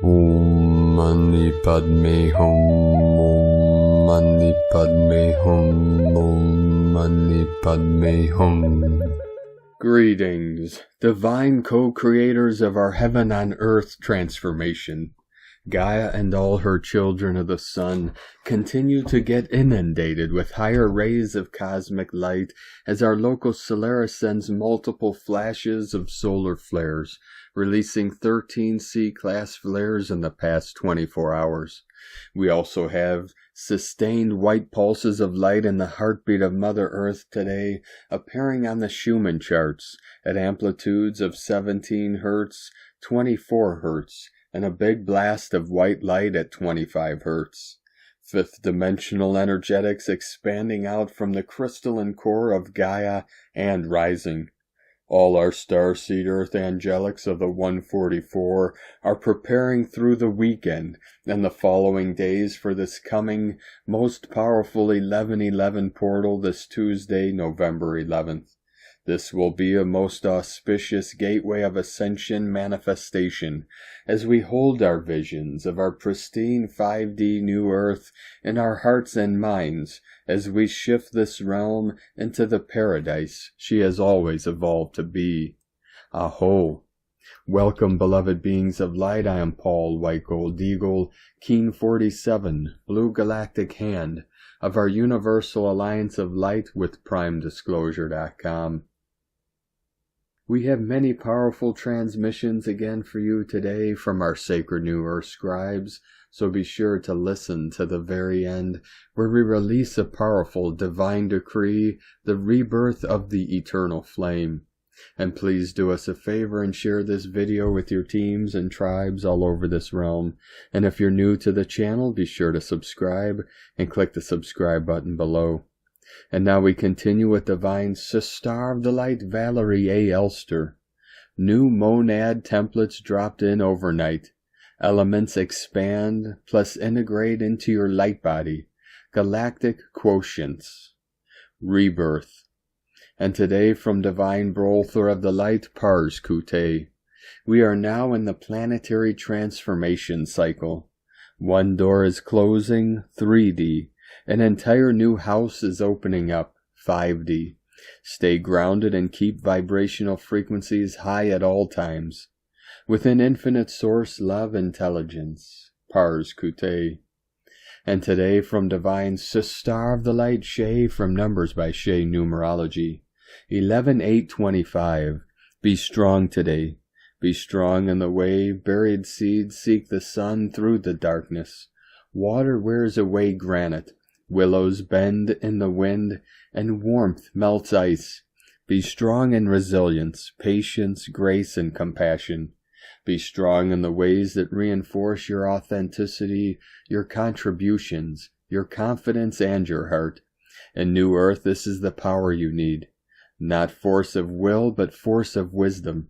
Om Mani Padme Hum. Om Mani Padme Hum. Om Mani Padme Hum. Greetings, divine co-creators of our heaven on earth transformation. Gaia and all her children of the sun continue to get inundated with higher rays of cosmic light as our local Solaris sends multiple flashes of solar flares, releasing 13 C-class flares in the past 24 hours. We also have sustained white pulses of light in the heartbeat of Mother Earth today, appearing on the Schumann charts at amplitudes of 17 Hz, 24 Hz, and a big blast of white light at 25 Hz. Fifth dimensional energetics expanding out from the crystalline core of Gaia and rising. All our starseed Earth angelics of the 144 are preparing through the weekend and the following days for this coming most powerful 11/11 portal this Tuesday, November 11th. This will be a most auspicious gateway of ascension manifestation as we hold our visions of our pristine 5D new Earth in our hearts and minds as we shift this realm into the paradise she has always evolved to be. A'ho! Welcome, beloved beings of light. I am Paul, White Gold Eagle, Keen 47, Blue Galactic Hand of our Universal Alliance of Light with PrimeDisclosure.com. We have many powerful transmissions again for you today from our Sacred New Earth scribes, so be sure to listen to the very end, where we release a powerful divine decree, the rebirth of the eternal flame. And please do us a favor and share this video with your teams and tribes all over this realm. And if you're new to the channel, be sure to subscribe and click the subscribe button below. And now we continue with Divine Sister of the Light Valerie A. Elster. New MONAD templates dropped in overnight. Elements expand plus integrate into your light body. Galactic quotients. Rebirth. And today from Divine Butler of the Light Pars Kute. We are now in the Planetary Transformation Cycle. One door is closing, 3D. An entire new house is opening up, 5D. Stay grounded and keep vibrational frequencies high at all times. Within infinite source love intelligence, Pars Kute. And today from Divine Sister of the Light Shay from Numbers by Shay Numerology. 11/8/25. Be strong today. Be strong in the way buried seeds seek the sun through the darkness. Water wears away granite. Willows bend in the wind, and warmth melts ice. Be strong in resilience, patience, grace, and compassion. Be strong in the ways that reinforce your authenticity, your contributions, your confidence, and your heart. In New Earth, this is the power you need. Not force of will, but force of wisdom.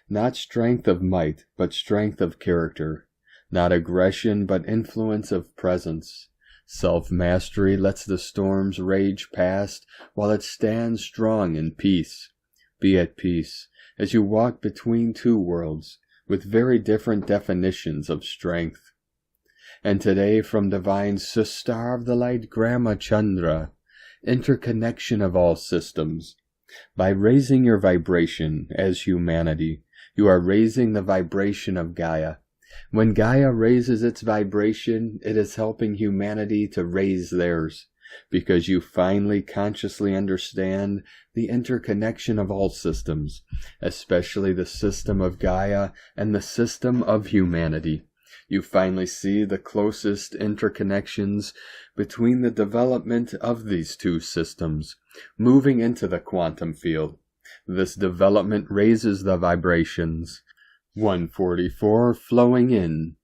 Not strength of might, but strength of character. Not aggression, but influence of presence. Self-mastery lets the storms rage past while it stands strong in peace. Be at peace as you walk between two worlds with very different definitions of strength. And today from Divine Sister of the Light Grandma Chandra, interconnection of all systems. By raising your vibration as humanity, you are raising the vibration of Gaia. When Gaia raises its vibration, it is helping humanity to raise theirs, because you finally consciously understand the interconnection of all systems, especially the system of Gaia and the system of humanity. You finally see the closest interconnections between the development of these two systems, moving into the quantum field. This development raises the vibrations. 144 flowing in.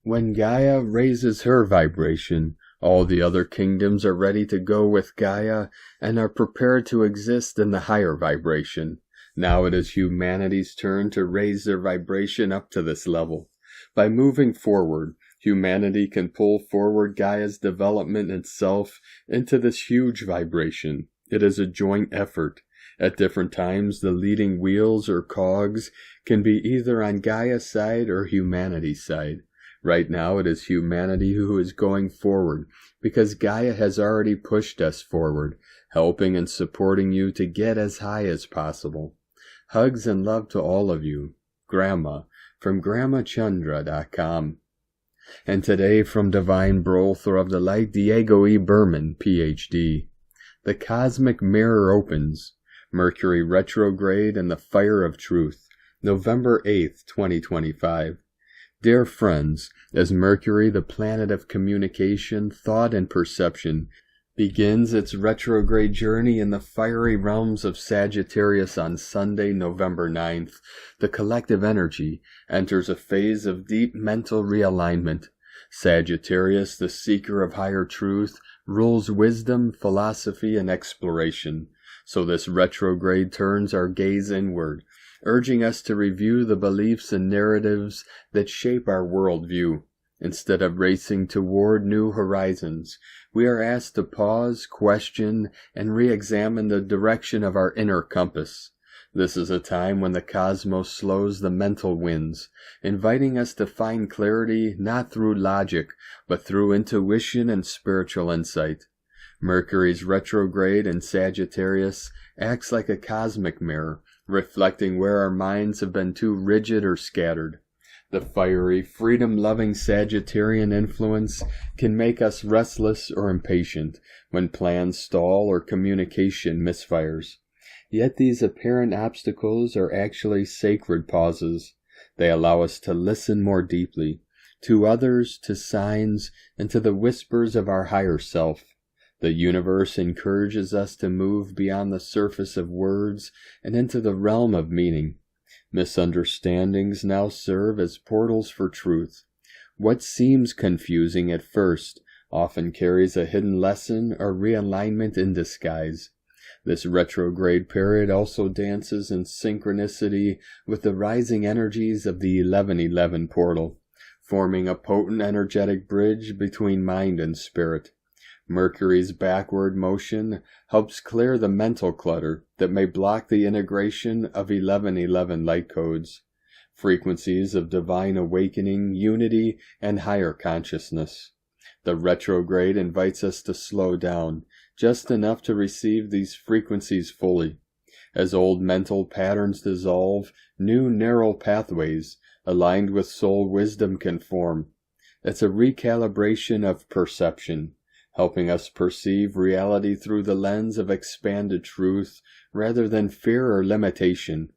When Gaia raises her vibration, all the other kingdoms are ready to go with Gaia and are prepared to exist in the higher vibration. Now it is humanity's turn to raise their vibration up to this level. By moving forward, humanity can pull forward Gaia's development itself into this huge vibration. It is a joint effort. At different times, the leading wheels or cogs can be either on Gaia's side or humanity's side. Right now, it is humanity who is going forward, because Gaia has already pushed us forward, helping and supporting you to get as high as possible. Hugs and love to all of you. Grandma, from GrandmaChandra.com. And today from Divine Brother of the Light, Diego E. Berman, Ph.D. The Cosmic Mirror opens. Mercury retrograde and the Fire of Truth. November 8th, 2025. Dear friends, as Mercury, the planet of communication, thought, and perception, begins its retrograde journey in the fiery realms of Sagittarius on Sunday, November 9th, the collective energy enters a phase of deep mental realignment. Sagittarius, the seeker of higher truth, rules wisdom, philosophy, and exploration. So this retrograde turns our gaze inward, urging us to review the beliefs and narratives that shape our worldview. Instead of racing toward new horizons, we are asked to pause, question, and re-examine the direction of our inner compass. This is a time when the cosmos slows the mental winds, inviting us to find clarity not through logic, but through intuition and spiritual insight. Mercury's retrograde in Sagittarius acts like a cosmic mirror, reflecting where our minds have been too rigid or scattered. The fiery, freedom-loving Sagittarian influence can make us restless or impatient when plans stall or communication misfires. Yet these apparent obstacles are actually sacred pauses. They allow us to listen more deeply, to others, to signs, and to the whispers of our higher self. The universe encourages us to move beyond the surface of words and into the realm of meaning. Misunderstandings now serve as portals for truth. What seems confusing at first often carries a hidden lesson or realignment in disguise. This retrograde period also dances in synchronicity with the rising energies of the 1111 portal, forming a potent energetic bridge between mind and spirit. Mercury's backward motion helps clear the mental clutter that may block the integration of 1111 light codes, frequencies of divine awakening, unity, and higher consciousness. The retrograde invites us to slow down, just enough to receive these frequencies fully. As old mental patterns dissolve, new neural pathways, aligned with soul wisdom, can form. It's a recalibration of perception, helping us perceive reality through the lens of expanded truth rather than fear or limitation.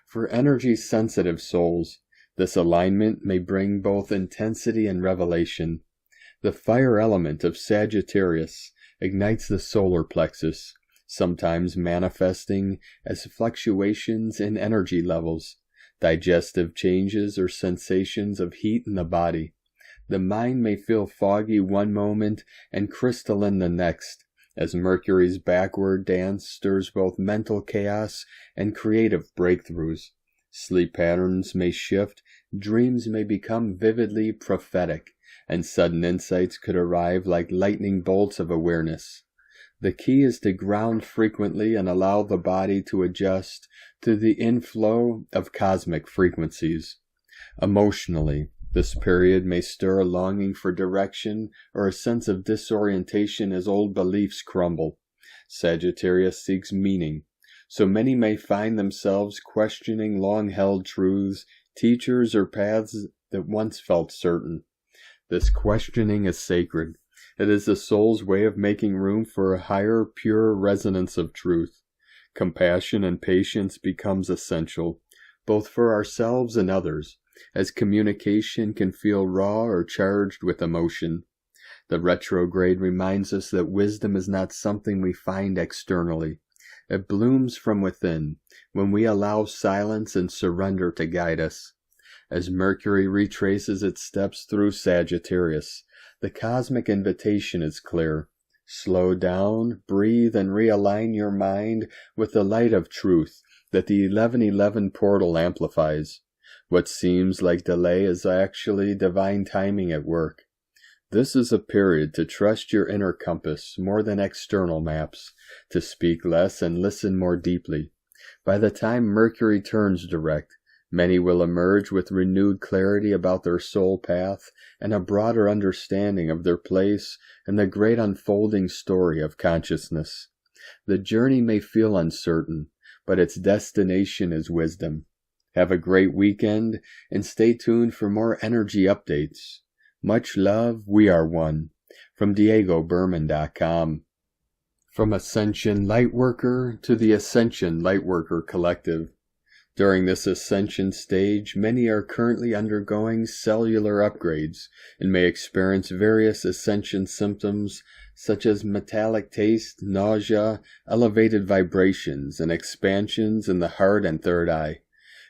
For energy-sensitive souls, this alignment may bring both intensity and revelation. The fire element of Sagittarius ignites the solar plexus, sometimes manifesting as fluctuations in energy levels, digestive changes, or sensations of heat in the body. The mind may feel foggy one moment and crystalline the next, as Mercury's backward dance stirs both mental chaos and creative breakthroughs. Sleep patterns may shift, dreams may become vividly prophetic, and sudden insights could arrive like lightning bolts of awareness. The key is to ground frequently and allow the body to adjust to the inflow of cosmic frequencies. Emotionally, this period may stir a longing for direction or a sense of disorientation as old beliefs crumble. Sagittarius seeks meaning, so many may find themselves questioning long-held truths, teachers, or paths that once felt certain. This questioning is sacred. It is the soul's way of making room for a higher, pure resonance of truth. Compassion and patience becomes essential, both for ourselves and others, as communication can feel raw or charged with emotion. The retrograde reminds us that wisdom is not something we find externally. It blooms from within, when we allow silence and surrender to guide us. As Mercury retraces its steps through Sagittarius, the cosmic invitation is clear. Slow down, breathe, and realign your mind with the light of truth that the 1111 portal amplifies. What seems like delay is actually divine timing at work. This is a period to trust your inner compass more than external maps, to speak less and listen more deeply. By the time Mercury turns direct, many will emerge with renewed clarity about their soul path and a broader understanding of their place in the great unfolding story of consciousness. The journey may feel uncertain, but its destination is wisdom. Have a great weekend and stay tuned for more energy updates. Much love, we are one. From DiegoBerman.com. From Ascension Lightworker to the Ascension Lightworker Collective. During this ascension stage, many are currently undergoing cellular upgrades and may experience various ascension symptoms such as metallic taste, nausea, elevated vibrations, and expansions in the heart and third eye.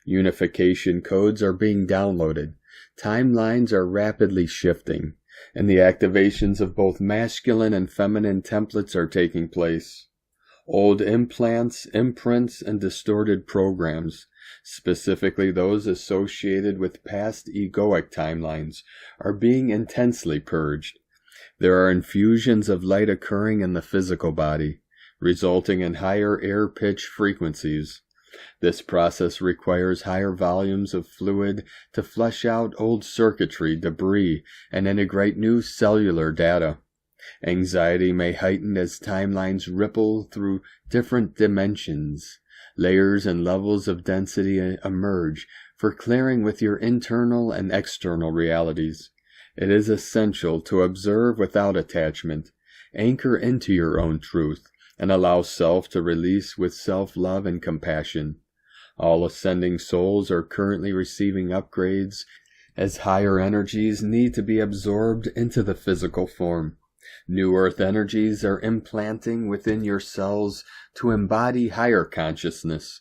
Unification codes are being downloaded. Timelines are rapidly shifting, and the activations of both masculine and feminine templates are taking place. Old implants, imprints, and distorted programs, specifically those associated with past egoic timelines, are being intensely purged. There are infusions of light occurring in the physical body, resulting in higher air pitch frequencies. This process requires higher volumes of fluid to flush out old circuitry, debris, and integrate new cellular data. Anxiety may heighten as timelines ripple through different dimensions. Layers and levels of density emerge for clearing with your internal and external realities. It is essential to observe without attachment, anchor into your own truth, and allow self to release with self-love and compassion. All ascending souls are currently receiving upgrades as higher energies need to be absorbed into the physical form. New earth energies are implanting within your cells to embody higher consciousness.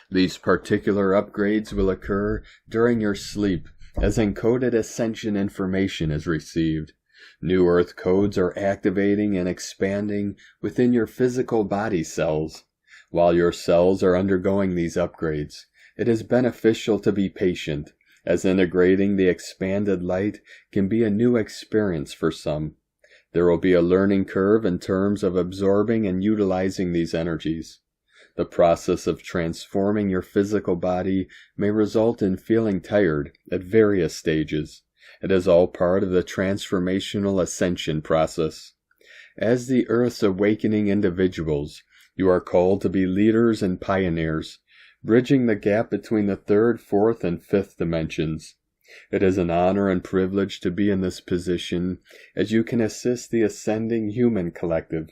These particular upgrades will occur during your sleep as encoded ascension information is received. New earth codes are activating and expanding within your physical body cells. While your cells are undergoing these upgrades, it is beneficial to be patient, as integrating the expanded light can be a new experience for some. There will be a learning curve in terms of absorbing and utilizing these energies. The process of transforming your physical body may result in feeling tired at various stages. It is all part of the transformational ascension process. As the Earth's awakening individuals, you are called to be leaders and pioneers, bridging the gap between the third, fourth, and fifth dimensions. It is an honor and privilege to be in this position, as you can assist the ascending human collective.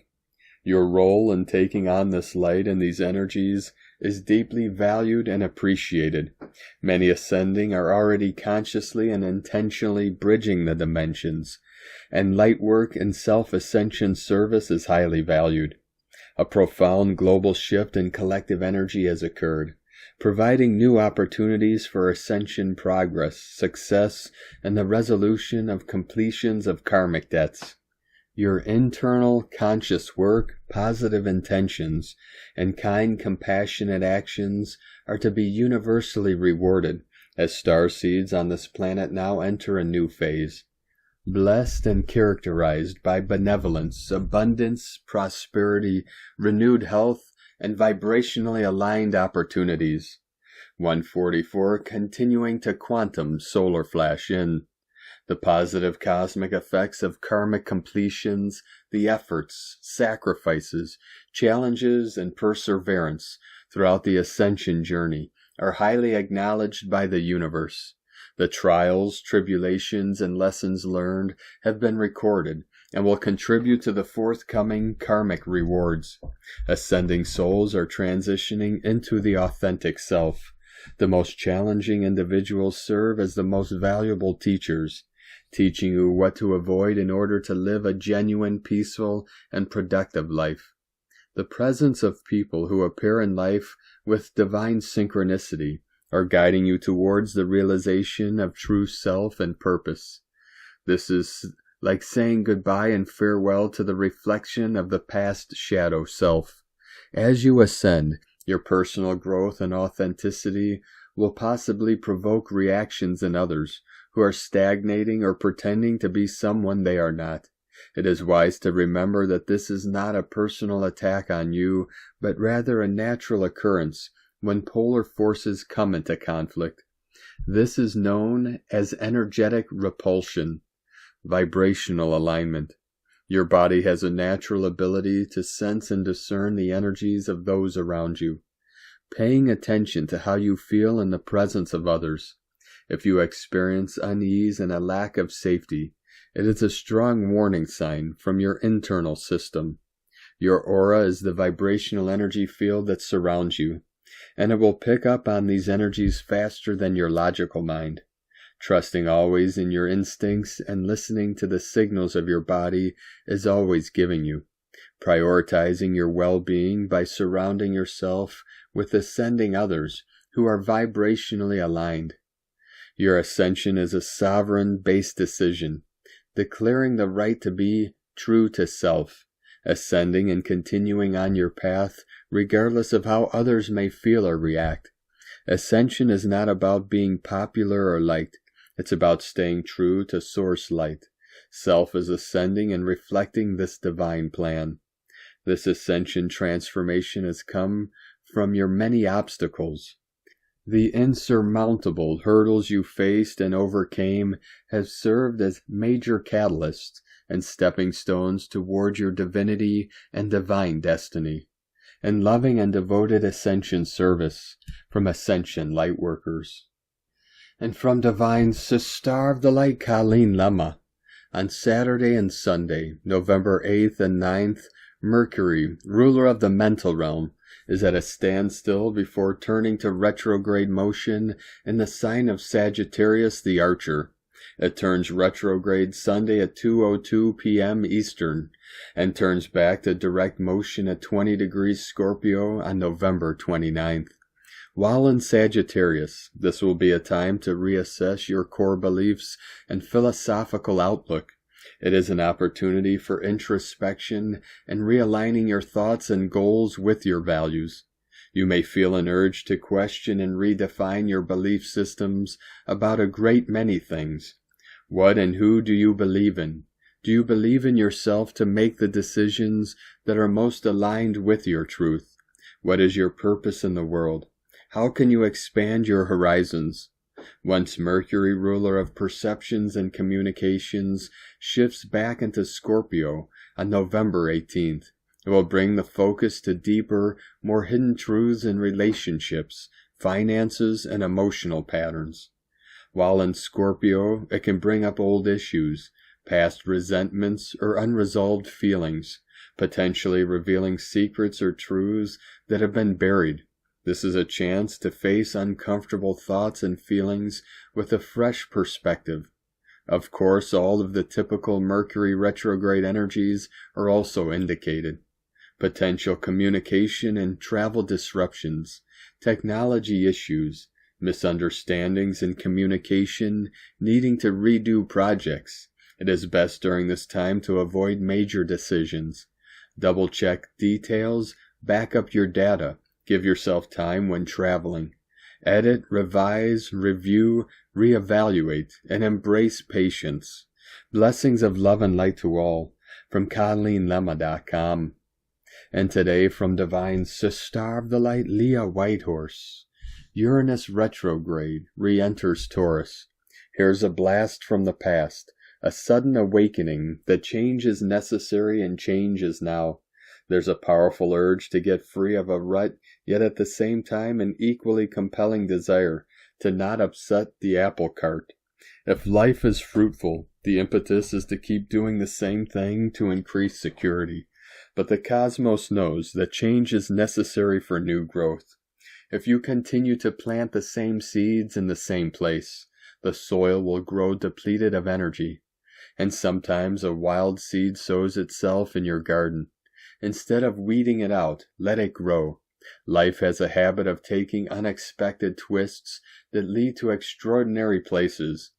Your role in taking on this light and these energies is deeply valued and appreciated. Many ascending are already consciously and intentionally bridging the dimensions, and light work and self-ascension service is highly valued. A profound global shift in collective energy has occurred, providing new opportunities for ascension progress, success, and the resolution of completions of karmic debts. Your internal conscious work, positive intentions, and kind compassionate actions are to be universally rewarded as star seeds on this planet now enter a new phase. Blessed and characterized by benevolence, abundance, prosperity, renewed health, and vibrationally aligned opportunities. 144 continuing to quantum solar flash in. The positive cosmic effects of karmic completions, the efforts, sacrifices, challenges, and perseverance throughout the ascension journey are highly acknowledged by the universe. The trials, tribulations, and lessons learned have been recorded and will contribute to the forthcoming karmic rewards. Ascending souls are transitioning into the authentic self. The most challenging individuals serve as the most valuable teachers, teaching you what to avoid in order to live a genuine, peaceful, and productive life. The presence of people who appear in life with divine synchronicity are guiding you towards the realization of true self and purpose. This is like saying goodbye and farewell to the reflection of the past shadow self. As you ascend, your personal growth and authenticity will possibly provoke reactions in others who are stagnating or pretending to be someone they are not. It is wise to remember that this is not a personal attack on you, but rather a natural occurrence when polar forces come into conflict. This is known as energetic repulsion, vibrational alignment. Your body has a natural ability to sense and discern the energies of those around you, paying attention to how you feel in the presence of others. If you experience unease and a lack of safety, it is a strong warning sign from your internal system. Your aura is the vibrational energy field that surrounds you, and it will pick up on these energies faster than your logical mind. Trusting always in your instincts and listening to the signals of your body is always giving you. Prioritizing your well-being by surrounding yourself with ascending others who are vibrationally aligned. Your ascension is a sovereign-based decision, declaring the right to be true to self, ascending and continuing on your path regardless of how others may feel or react. Ascension is not about being popular or liked. It's about staying true to source light. Self is ascending and reflecting this divine plan. This ascension transformation has come from your many obstacles. The insurmountable hurdles you faced and overcame have served as major catalysts and stepping stones toward your divinity and divine destiny. In loving and devoted ascension service from Ascension Lightworkers. And from Divine Sister of the Light Colleen Lemma, on Saturday and Sunday, November 8th and 9th, Mercury, ruler of the mental realm, is at a standstill before turning to retrograde motion in the sign of Sagittarius the Archer. It turns retrograde Sunday at 2:02 p.m. Eastern, and turns back to direct motion at 20 degrees Scorpio on November 29th. While in Sagittarius, this will be a time to reassess your core beliefs and philosophical outlook. It is an opportunity for introspection and realigning your thoughts and goals with your values. You may feel an urge to question and redefine your belief systems about a great many things. What and who do you believe in? Do you believe in yourself to make the decisions that are most aligned with your truth? What is your purpose in the world? How can you expand your horizons? Once Mercury, ruler of perceptions and communications, shifts back into Scorpio on November 18th, it will bring the focus to deeper, more hidden truths in relationships, finances, and emotional patterns. While in Scorpio, it can bring up old issues, past resentments, or unresolved feelings, potentially revealing secrets or truths that have been buried. This is a chance to face uncomfortable thoughts and feelings with a fresh perspective. Of course, all of the typical Mercury retrograde energies are also indicated. Potential communication and travel disruptions, technology issues, misunderstandings in communication, needing to redo projects. It is best during this time to avoid major decisions. Double-check details, back up your data. Give yourself time when traveling. Edit, revise, review, reevaluate, and embrace patience. Blessings of love and light to all, from ColleenLemma.com. And today from Divine Sister of the Light, Leah Whitehorse. Uranus retrograde, re-enters Taurus. Here's a blast from the past, a sudden awakening that change is necessary and change is now. There's a powerful urge to get free of a rut, yet at the same time an equally compelling desire to not upset the apple cart. If life is fruitful, the impetus is to keep doing the same thing to increase security. But the cosmos knows that change is necessary for new growth. If you continue to plant the same seeds in the same place, the soil will grow depleted of energy. And sometimes a wild seed sows itself in your garden. Instead of weeding it out, let it grow. Life has a habit of taking unexpected twists that lead to extraordinary places.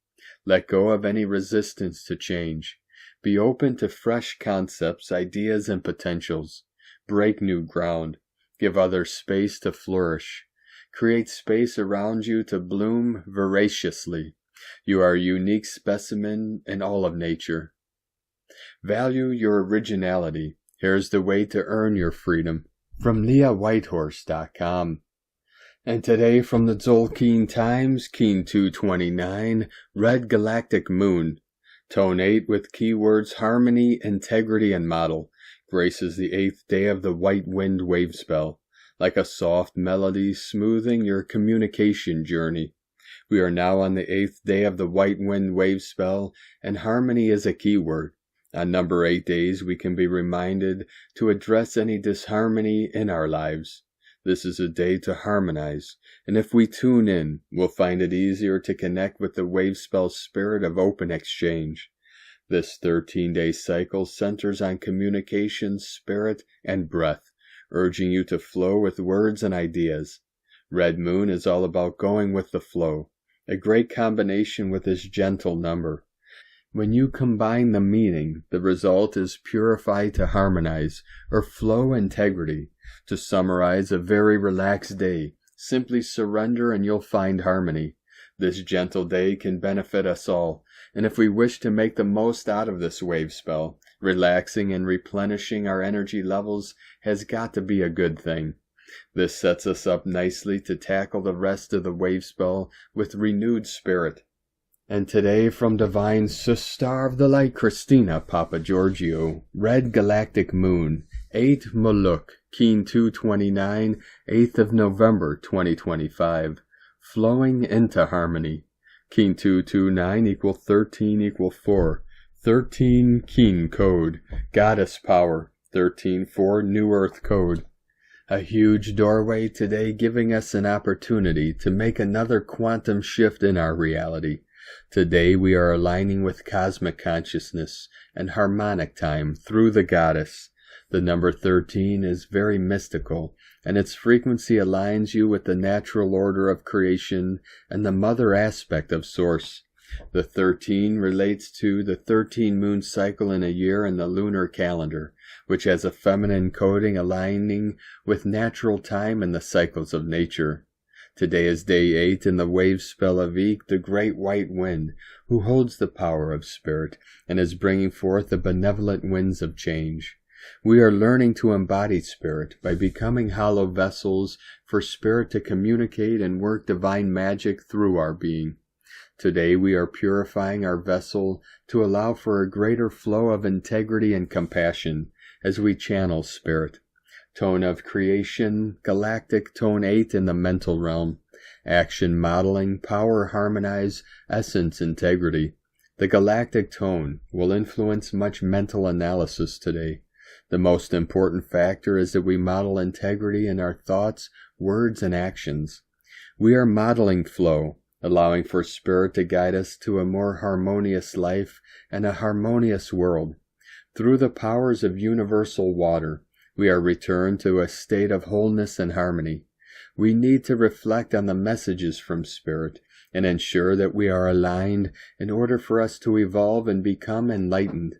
Let go of any resistance to change. Be open to fresh concepts, ideas, and potentials. Break new ground. Give others space to flourish. Create space around you to bloom voraciously. You are a unique specimen in all of nature. Value your originality. Here's the way to earn your freedom. From LeahWhitehorse.com. And today from the Tzolk'in Times, Keen 229, Red Galactic Moon. Tone 8 with keywords harmony, integrity, and model. Graces the 8th day of the White Wind wave spell. Like a soft melody smoothing your communication journey. We are now on the 8th day of the White Wind wave spell, and harmony is a keyword. On number 8 days, we can be reminded to address any disharmony in our lives. This is a day to harmonize, and if we tune in, we'll find it easier to connect with the wave spell spirit of open exchange. This 13-day cycle centers on communication, spirit, and breath, urging you to flow with words and ideas. Red Moon is all about going with the flow, a great combination with this gentle number. When you combine the meaning, the result is purify to harmonize, or flow integrity. To summarize, a very relaxed day. Simply surrender and you'll find harmony. This gentle day can benefit us all, and if we wish to make the most out of this wave spell, relaxing and replenishing our energy levels has got to be a good thing. This sets us up nicely to tackle the rest of the wave spell with renewed spirit. And today from Divine Sister of the Light Christina Papa Giorgio, Red Galactic Moon, 8 Muluk, Keen 229, 8th of November 2025, flowing into harmony. Keen 229 equal 13 equal 4, 13 Keen code, Goddess power, 13-4 New Earth code. A huge doorway today giving us an opportunity to make another quantum shift in our reality. Today we are aligning with cosmic consciousness and harmonic time through the goddess. The number 13 is very mystical, and its frequency aligns you with the natural order of creation and the mother aspect of source. The 13 relates to the 13 moon cycle in a year in the lunar calendar, which has a feminine coding aligning with natural time and the cycles of nature. Today is day 8 in the wave spell of Eek, the great white wind, who holds the power of spirit and is bringing forth the benevolent winds of change. We are learning to embody spirit by becoming hollow vessels for spirit to communicate and work divine magic through our being. Today we are purifying our vessel to allow for a greater flow of integrity and compassion as we channel spirit. Tone of creation, galactic tone 8 in the mental realm. Action modeling, power harmonize, essence integrity. The galactic tone will influence much mental analysis today. The most important factor is that we model integrity in our thoughts, words, and actions. We are modeling flow, allowing for spirit to guide us to a more harmonious life and a harmonious world. Through the powers of universal water, we are returned to a state of wholeness and harmony. We need to reflect on the messages from Spirit and ensure that we are aligned in order for us to evolve and become enlightened.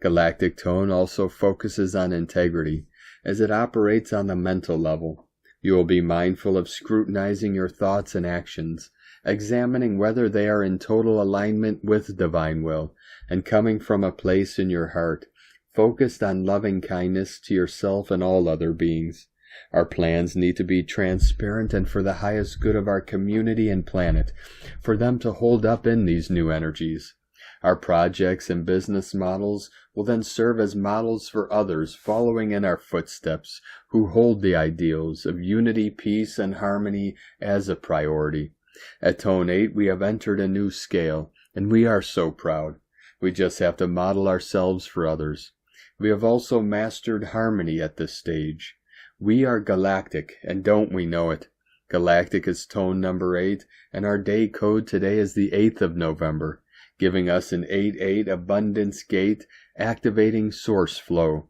Galactic tone also focuses on integrity, as it operates on the mental level. You will be mindful of scrutinizing your thoughts and actions, examining whether they are in total alignment with divine will, and coming from a place in your heart focused on loving kindness to yourself and all other beings. Our plans need to be transparent and for the highest good of our community and planet, for them to hold up in these new energies. Our projects and business models will then serve as models for others following in our footsteps who hold the ideals of unity, peace, and harmony as a priority. At Tone 8, we have entered a new scale, and we are so proud. We just have to model ourselves for others. We have also mastered harmony at this stage. We are galactic, and don't we know it? Galactic is tone number 8, and our day code today is the 8th of November, giving us an 8-8 abundance gate, activating source flow.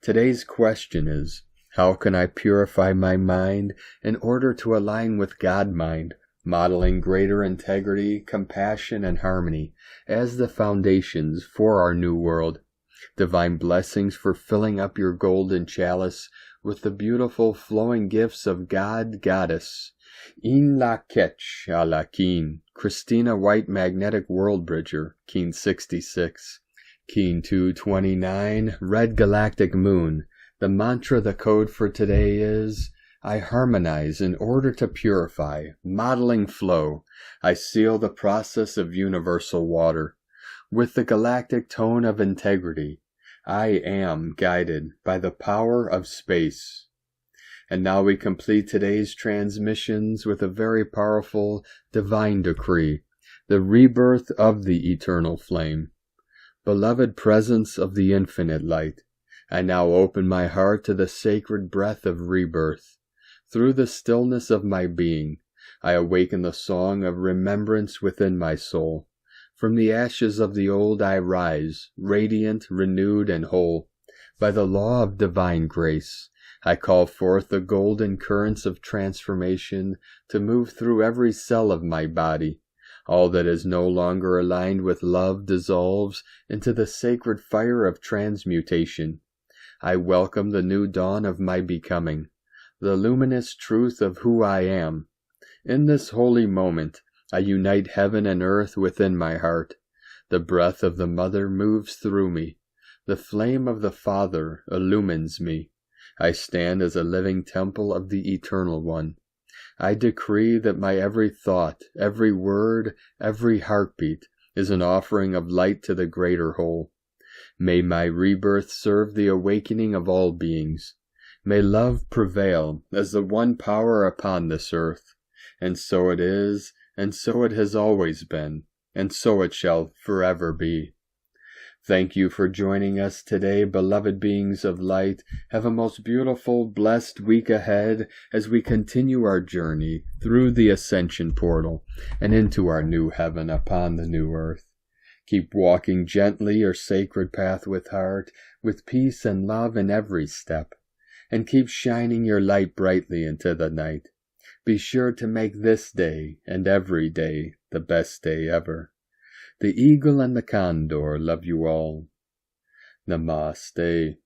Today's question is, how can I purify my mind in order to align with God mind, modeling greater integrity, compassion, and harmony as the foundations for our new world? Divine blessings for filling up your golden chalice with the beautiful flowing gifts of God, Goddess. In la ketch a la Keen, Christina White Magnetic World Bridger, Keen 66. Keen 229, Red Galactic Moon. The mantra, the code for today is, I harmonize in order to purify, modeling flow. I seal the process of universal water. With the galactic tone of integrity, I am guided by the power of space. And now we complete today's transmissions with a very powerful divine decree, the rebirth of the eternal flame. Beloved presence of the infinite light, I now open my heart to the sacred breath of rebirth. Through the stillness of my being, I awaken the song of remembrance within my soul. From the ashes of the old I rise, radiant, renewed, and whole. By the law of divine grace, I call forth the golden currents of transformation to move through every cell of my body. All that is no longer aligned with love dissolves into the sacred fire of transmutation. I welcome the new dawn of my becoming, the luminous truth of who I am. In this holy moment, I unite heaven and earth within my heart. The breath of the Mother moves through me. The flame of the Father illumines me. I stand as a living temple of the Eternal One. I decree that my every thought, every word, every heartbeat is an offering of light to the greater whole. May my rebirth serve the awakening of all beings. May love prevail as the one power upon this earth. And so it is, and so it has always been, and so it shall forever be. Thank you for joining us today, beloved beings of light. Have a most beautiful, blessed week ahead as we continue our journey through the ascension portal and into our new heaven upon the new earth. Keep walking gently your sacred path with heart, with peace and love in every step, and keep shining your light brightly into the night. Be sure to make this day and every day the best day ever. The eagle and the condor love you all. Namaste.